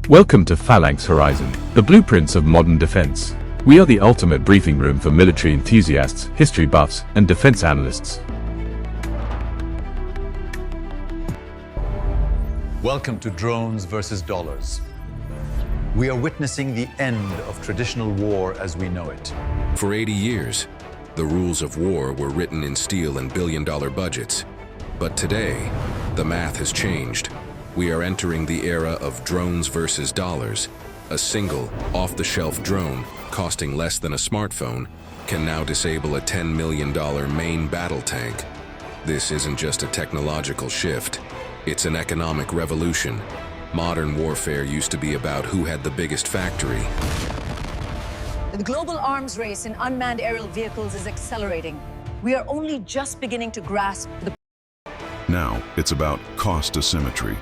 Welcome to Phalanx Horizon, the blueprints of modern defense. We are the ultimate briefing room for military enthusiasts, history buffs, and defense analysts. Welcome to Drones versus Dollars. We are witnessing the end of traditional war as we know it. For 80 years, the rules of war were written in steel and billion-dollar budgets. But today, the math has changed. We are entering the era of drones versus dollars. A single, off-the-shelf drone, costing less than a smartphone, can now disable a $10 million main battle tank. This isn't just a technological shift. It's an economic revolution. Modern warfare used to be about who had the biggest factory. The global arms race in unmanned aerial vehicles is accelerating. We are only just beginning to grasp the... Now, it's about cost asymmetry.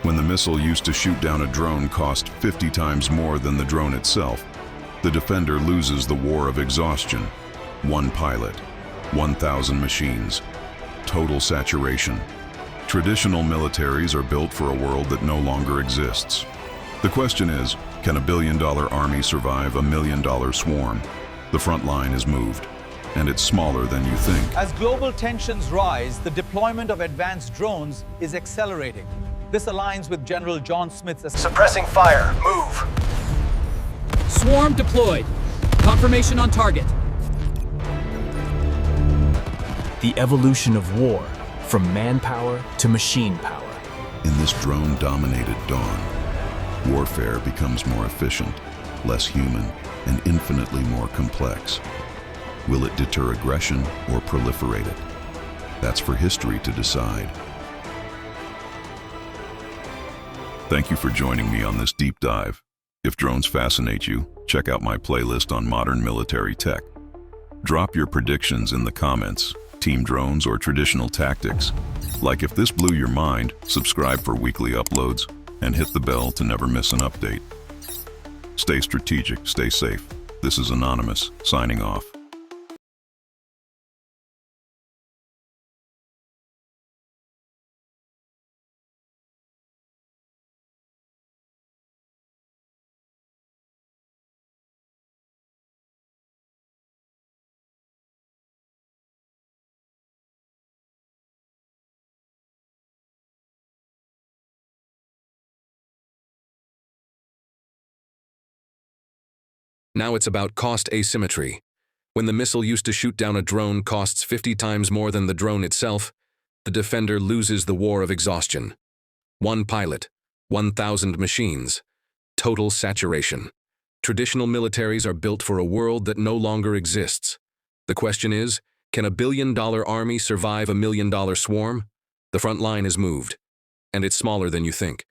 When the missile used to shoot down a drone cost 50 times more than the drone itself, the defender loses the war of exhaustion. One pilot, 1,000 machines, total saturation. Traditional militaries are built for a world that no longer exists. The question is, can a billion-dollar army survive a million-dollar swarm? The front line is moved, and it's smaller than you think. As global tensions rise, the deployment of advanced drones is accelerating. This aligns with General John Smith's... Suppressing fire. Move. Swarm deployed. Confirmation on target. The evolution of war, from manpower to machine power. In this drone-dominated dawn, warfare becomes more efficient, less human, and infinitely more complex. Will it deter aggression or proliferate it? That's for history to decide. Thank you for joining me on this deep dive. If drones fascinate you, check out my playlist on modern military tech. Drop your predictions in the comments, team drones or traditional tactics. Like if this blew your mind, subscribe for weekly uploads, and hit the bell to never miss an update. Stay strategic, stay safe. This is Anonymous, signing off. Now it's about cost asymmetry. When the missile used to shoot down a drone costs 50 times more than the drone itself, the defender loses the war of exhaustion. One pilot, 1,000 machines, total saturation. Traditional militaries are built for a world that no longer exists. The question is, can a billion-dollar army survive a million-dollar swarm? The front line is moved, and it's smaller than you think.